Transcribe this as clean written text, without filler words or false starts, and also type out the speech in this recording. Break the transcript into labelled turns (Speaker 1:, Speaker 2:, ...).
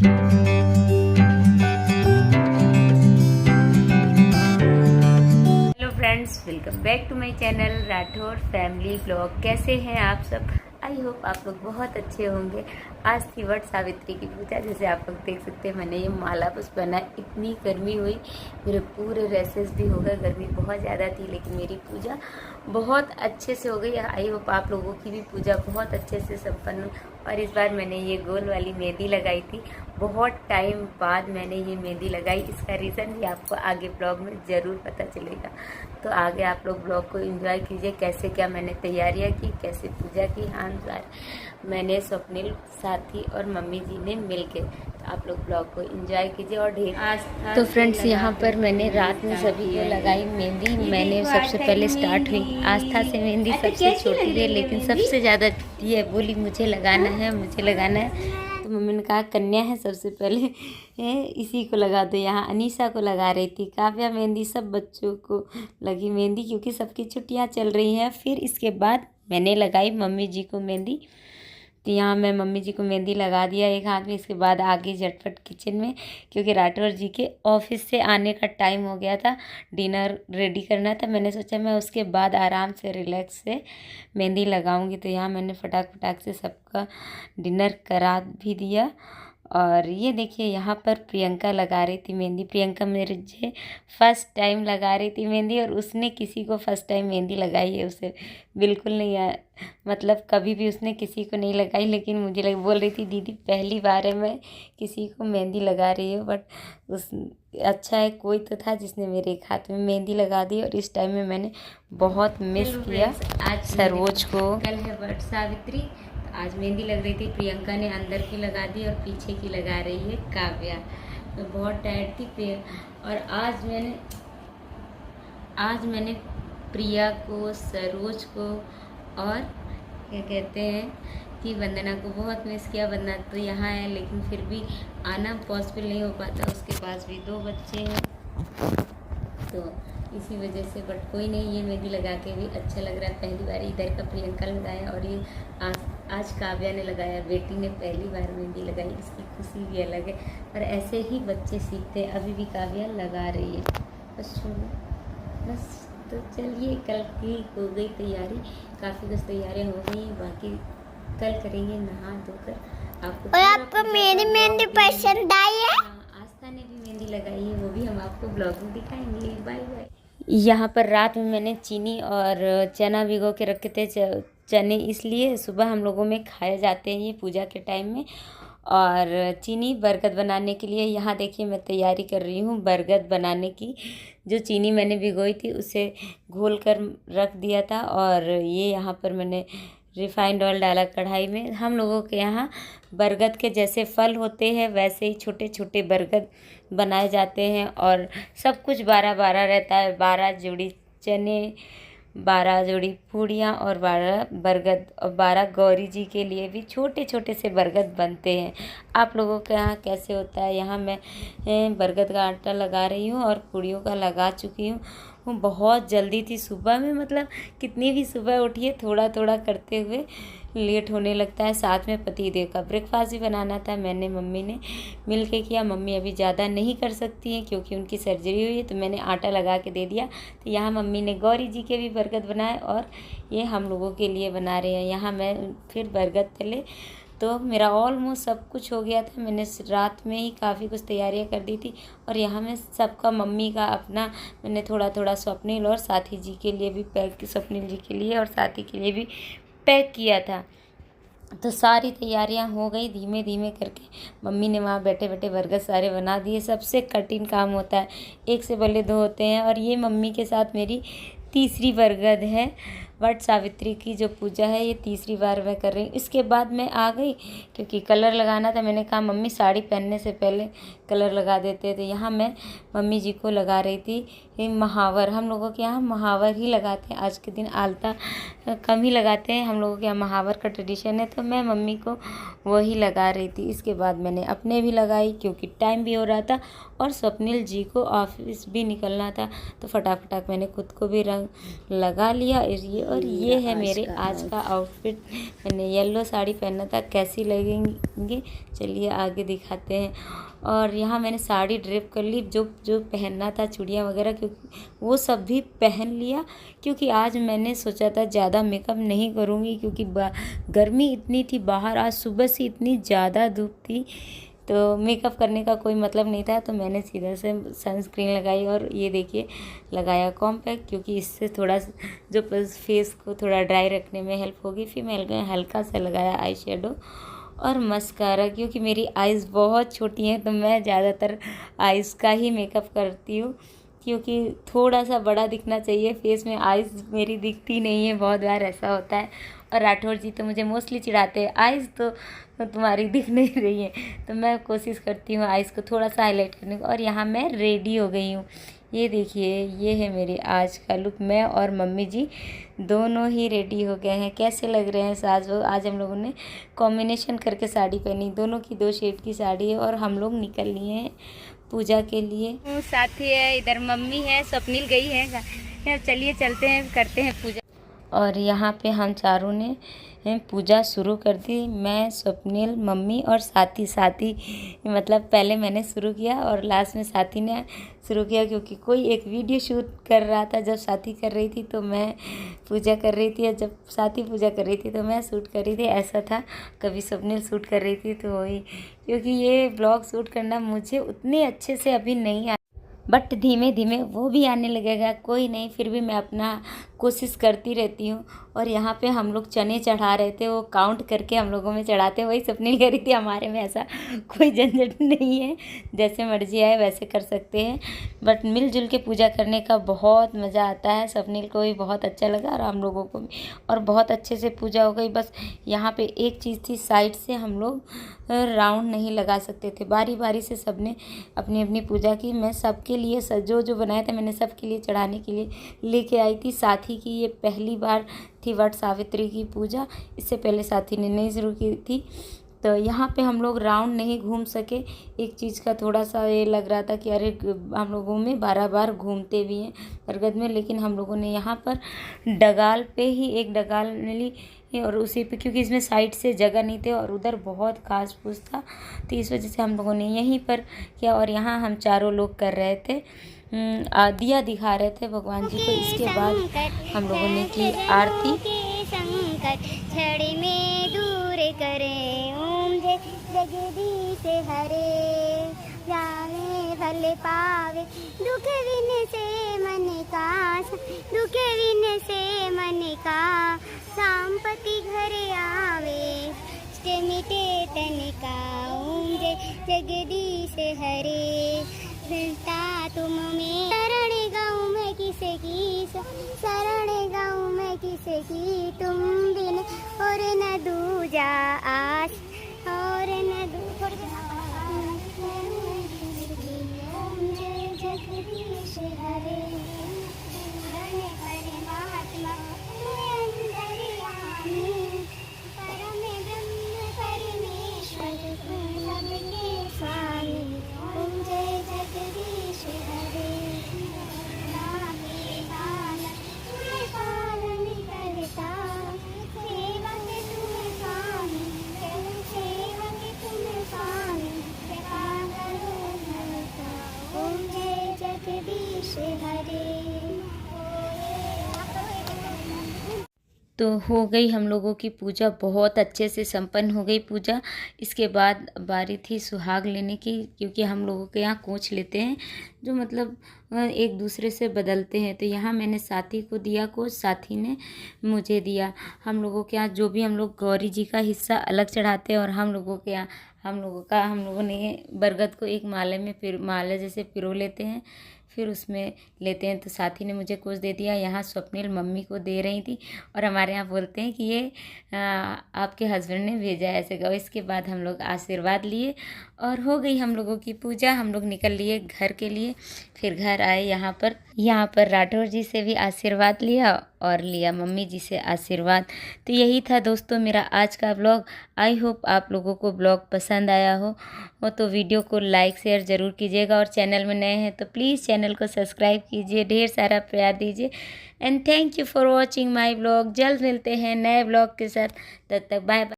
Speaker 1: Friends, welcome back to my channel Rathore family blog. कैसे हैं आप सब? आई होप आप लोग बहुत अच्छे होंगे। आज थी वट सावित्री की पूजा। जैसे आप लोग देख सकते हैं, मैंने ये माला बस पहना। इतनी गर्मी हुई, मेरे पूरे रेसेस भी हो गए। गर्मी बहुत ज़्यादा थी, लेकिन मेरी पूजा बहुत अच्छे से हो गई। आई होप आप लोगों की भी पूजा बहुत अच्छे से संपन्न। और इस बार मैंने ये गोल वाली मेहंदी लगाई थी। बहुत टाइम बाद मैंने ये मेहंदी लगाई। इसका रीज़न भी आपको आगे ब्लॉग में ज़रूर पता चलेगा। तो आगे आप लोग ब्लॉग को एंजॉय कीजिए, कैसे क्या मैंने तैयारियां की, कैसे पूजा की। हाँ, मैंने स्वप्निल साथी और मम्मी जी ने मिलके। तो आप लोग ब्लॉग को एंजॉय कीजिए और ढेर। तो फ्रेंड्स, यहाँ पर मैंने रात में सभी को लगाई मेहंदी। मैंने सबसे पहले स्टार्ट हुई आस्था से। मेहंदी सबसे छोटी है, लेकिन सबसे ज़्यादा ये बोली मुझे लगाना है, मुझे लगाना है। तो मम्मी ने कहा कन्या है, सबसे पहले इसी को लगा दो। यहाँ अनीसा को लगा रही थी, काव्या मेहंदी, सब बच्चों को लगी मेहंदी क्योंकि सबकी छुट्टियाँ चल रही हैं। फिर इसके बाद मैंने लगाई मम्मी जी को मेहंदी। तो यहाँ मैं मम्मी जी को मेहंदी लगा दिया एक हाथ में। इसके बाद आगे झटपट किचन में, क्योंकि राठौर जी के ऑफिस से आने का टाइम हो गया था, डिनर रेडी करना था। मैंने सोचा मैं उसके बाद आराम से रिलैक्स से मेहंदी लगाऊंगी। तो यहाँ मैंने फटाक से सबका डिनर करा भी दिया। और ये देखिए, यहाँ पर प्रियंका लगा रही थी मेहंदी। प्रियंका मेरे जे फर्स्ट टाइम लगा रही थी मेहंदी, और उसने किसी को फर्स्ट टाइम मेहंदी लगाई है। उसे बिल्कुल नहीं मतलब कभी भी उसने किसी को नहीं लगाई, लेकिन मुझे बोल रही थी दीदी पहली बार है मैं किसी को मेहंदी लगा रही हूँ। बट उस अच्छा है, कोई तो था जिसने मेरे एक हाथ में मेहंदी लगा दी। और इस टाइम में मैंने बहुत मिस किया आज सरोज को। कल है वट सावित्री, आज मेहंदी लग रही थी। प्रियंका ने अंदर की लगा दी और पीछे की लगा रही है काव्या। तो बहुत टायर्ड थी। और आज मैंने प्रिया को, सरोज को और क्या कहते हैं कि वंदना को बहुत मिस किया। वंदना तो यहाँ है, लेकिन फिर भी आना पॉसिबल नहीं हो पाता। उसके पास भी 2 बच्चे हैं, तो इसी वजह से। बट कोई नहीं, ये मेहंदी लगा के भी अच्छा लग रहा है। पहली बार इधर का प्रियंका लगाया और ये आज काव्या ने लगाया। बेटी ने पहली बार मेहंदी लगाई, इसकी खुशी भी अलग है। और ऐसे ही बच्चे सीखते हैं। अभी भी काव्या लगा रही है। बस तो चलिए, कल की हो गई तैयारी, काफ़ी कुछ तैयारियाँ हो गई हैं। बाकी कल करेंगे नहा धोकर।
Speaker 2: आपको मेरी मेहंदी पसंद आई है?
Speaker 1: आस्था ने भी मेहंदी लगाई है, वो भी हम आपको ब्लॉग में दिखाएंगे। Bye bye. यहाँ पर रात में मैंने चीनी और चना भिगो के रखे थे। चने इसलिए सुबह हम लोगों में खाए जाते हैं ये पूजा के टाइम में। और चीनी बरगद बनाने के लिए यहाँ देखिए मैं तैयारी कर रही हूँ बरगद बनाने की। जो चीनी मैंने भिगोई थी उसे घोल कर रख दिया था। और ये यहाँ पर मैंने रिफाइंड ऑयल डाला कढ़ाई में। हम लोगों के यहाँ बरगद के जैसे फल होते हैं वैसे ही छोटे छोटे बरगद बनाए जाते हैं। और सब कुछ 12-12 रहता है। 12 जोड़ी चने, 12 जोड़ी पूड़ियाँ और 12 बरगद, और 12 गौरी जी के लिए भी छोटे छोटे से बरगद बनते हैं। आप लोगों के यहाँ कैसे होता है? यहाँ मैं बरगद का आटा लगा रही हूँ और पूड़ियों का लगा चुकी हूँ। बहुत जल्दी थी सुबह में, मतलब कितनी भी सुबह उठिए थोड़ा थोड़ा करते हुए लेट होने लगता है। साथ में पतिदेव का ब्रेकफास्ट भी बनाना था। मैंने मम्मी ने मिल के किया। मम्मी अभी ज़्यादा नहीं कर सकती हैं क्योंकि उनकी सर्जरी हुई है, तो मैंने आटा लगा के दे दिया। तो यहाँ मम्मी ने गौरी जी के भी बरगद बनाए और ये हम लोगों के लिए बना रहे हैं। यहाँ मैं फिर बरगद तले। तो मेरा ऑलमोस्ट सब कुछ हो गया था। मैंने रात में ही काफ़ी कुछ तैयारियां कर दी थी। और यहाँ मैं सबका, मम्मी का, अपना, मैंने थोड़ा थोड़ा स्वप्निल और साथी जी के लिए भी पैक, स्वप्निल जी के लिए और साथी के लिए भी पैक किया था। तो सारी तैयारियां हो गई धीमे धीमे करके। मम्मी ने वहाँ बैठे बैठे बरगद सारे बना दिए। सबसे कठिन काम होता है, एक से पहले 2 होते हैं। और ये मम्मी के साथ मेरी तीसरी बरगद है। वट सावित्री की जो पूजा है ये तीसरी बार मैं कर रही हूँ। इसके बाद मैं आ गई क्योंकि कलर लगाना था। मैंने कहा मम्मी साड़ी पहनने से पहले कलर लगा देते। तो यहाँ मैं मम्मी जी को लगा रही थी ये महावर। हम लोगों के यहाँ महावर ही लगाते हैं। आज के दिन आलता कम ही लगाते हैं। हम लोगों के यहाँ महावर का ट्रेडिशन है, तो मैं मम्मी को वही लगा रही थी। इसके बाद मैंने अपने भी लगाई क्योंकि टाइम भी हो रहा था और स्वप्निल जी को ऑफिस भी निकलना था। तो फटाफट मैंने खुद को भी रंग लगा लिया। ये और ये है मेरे आज का आउटफिट। मैंने येलो साड़ी पहना था, कैसी लगेंगे चलिए आगे दिखाते हैं। और यहाँ मैंने साड़ी ड्रेप कर ली, जो जो पहनना था चूड़ियाँ वगैरह, क्योंकि वो सब भी पहन लिया। क्योंकि आज मैंने सोचा था ज़्यादा मेकअप नहीं करूँगी, क्योंकि गर्मी इतनी थी बाहर, आज सुबह से इतनी ज़्यादा धूप थी, तो मेकअप करने का कोई मतलब नहीं था। तो मैंने सीधा से सनस्क्रीन लगाई और ये देखिए लगाया कॉम्पैक्ट, क्योंकि इससे थोड़ा जो फेस को थोड़ा ड्राई रखने में हेल्प होगी। फिर मैं हल्का सा लगाया आई शेडो और मस्कारा, क्योंकि मेरी आइज़ बहुत छोटी हैं तो मैं ज़्यादातर आइज़ का ही मेकअप करती हूँ, क्योंकि थोड़ा सा बड़ा दिखना चाहिए फेस में। आइज़ मेरी दिखती नहीं है, बहुत बार ऐसा होता है। और राठौर जी तो मुझे मोस्टली चिढ़ाते हैं, आइज़ तो तुम्हारी दिख नहीं रही है। तो मैं कोशिश करती हूँ आइज़ को थोड़ा सा हाईलाइट करने को। और यहाँ मैं रेडी हो गई हूँ, ये देखिए ये है मेरी आज का लुक। मैं और मम्मी जी दोनों ही रेडी हो गए हैं। कैसे लग रहे हैं साज वो? आज हम लोगों ने कॉम्बिनेशन करके साड़ी पहनी, दोनों की 2 शेड की साड़ी है। और हम लोग निकल लिए हैं पूजा के लिए। साथी है, इधर मम्मी है, स्वप्निल गई है। चलिए चलते हैं, करते हैं पूजा। और यहाँ पे हम चारों ने पूजा शुरू कर दी, मैं, स्वप्निल, मम्मी और साथी मतलब पहले मैंने शुरू किया और लास्ट में साथी ने शुरू किया, क्योंकि कोई एक वीडियो शूट कर रहा था। जब साथी कर रही थी तो मैं पूजा कर रही थी, और जब साथी पूजा कर रही थी तो मैं शूट कर रही थी, ऐसा था। कभी स्वप्निल शूट कर रही थी तो वही, क्योंकि ये ब्लॉग शूट करना मुझे उतने अच्छे से अभी नहीं आता, बट धीमे धीमे वो भी आने लगेगा, कोई नहीं। फिर भी मैं अपना कोशिश करती रहती हूँ। और यहाँ पे हम लोग चने चढ़ा रहे थे, वो काउंट करके हम लोगों में चढ़ाते, वही स्वप्निल कह रही थी हमारे में ऐसा कोई झंझट नहीं है, जैसे मर्जी आए वैसे कर सकते हैं। बट मिलजुल के पूजा करने का बहुत मज़ा आता है। स्वप्निल को भी बहुत अच्छा लगा और हम लोगों को भी, और बहुत अच्छे से पूजा हो गई। बस यहाँ पे एक चीज़ थी, साइड से हम लोग राउंड नहीं लगा सकते थे, बारी बारी से सबने अपनी अपनी पूजा की। मैं सबके लिए जो जो बनाया था मैंने सबके लिए चढ़ाने के लिए लेके आई थी। साथी की ये पहली बार थी वट सावित्री की पूजा, इससे पहले साथी ने नहीं शुरू की थी। तो यहाँ पे हम लोग राउंड नहीं घूम सके, एक चीज़ का थोड़ा सा ये लग रहा था कि अरे हम लोगों में 12 बार घूमते भी हैं बरगद में, लेकिन हम लोगों ने यहाँ पर डगाल पे ही एक डगाल ली, और उसी पे, क्योंकि इसमें साइड से जगह नहीं थे और उधर बहुत घास फूस था, तो इस वजह से हम लोगों ने यहीं पर किया। और यहाँ हम चारों लोग कर रहे थे, दिया दिखा रहे थे भगवान जी को। इसके बाद हम लोगों ने की आरती।
Speaker 2: संकट छड़ में दूर करे, ओम जय जगदीश हरे, जाने भले पावे दुख विन से मन का, दुख विन से मन का, संपत्ति घर आवे, मिटे तन का, ओम जय जगदीश हरे, मिलता तुम में शरण गाँव में किसे की, शरण गाँव में किसे की, तुम बिन और न दूजा आस, और न ओम जय जगदीश हरे, परमात्मा अंतर्यामी, परम ब्रह्म परमेश्वर सबके स्वामी, ओम जय जगदीश हरे, नामे दान तुम्हें पालन करता, सेवक तुम्हें स्वामी, सेवक तुम्हें स्वामी, कृपा करो भरता, ओम जय जगदीश हरे।
Speaker 1: तो हो गई हम लोगों की पूजा, बहुत अच्छे से संपन्न हो गई पूजा। इसके बाद बारी थी सुहाग लेने की, क्योंकि हम लोगों के यहाँ कोच लेते हैं, जो मतलब एक दूसरे से बदलते हैं। तो यहाँ मैंने साथी को दिया कोच, साथी ने मुझे दिया। हम लोगों के यहाँ जो भी हम लोग गौरी जी का हिस्सा अलग चढ़ाते हैं, और हम लोगों ने बरगद को एक माले में माला जैसे पिरो लेते हैं, फिर उसमें लेते हैं। तो साथी ने मुझे कुछ दे दिया। यहाँ स्वप्निल मम्मी को दे रही थी, और हमारे यहाँ बोलते हैं कि ये आपके हस्बैंड ने भेजा है, ऐसे कहो। इसके बाद हम लोग आशीर्वाद लिए और हो गई हम लोगों की पूजा। हम लोग निकल लिए घर के लिए, फिर घर आए। यहाँ पर राठौर जी से भी आशीर्वाद लिया और लिया मम्मी जी से आशीर्वाद। तो यही था दोस्तों मेरा आज का ब्लॉग। आई होप आप लोगों को ब्लॉग पसंद आया हो तो वीडियो को लाइक शेयर ज़रूर कीजिएगा, और चैनल में नए हैं तो प्लीज़ चैनल को सब्सक्राइब कीजिए, ढेर सारा प्यार दीजिए। And thank you for watching my blog. जल्द मिलते हैं नए ब्लॉग के साथ, तब तक बाय बाय।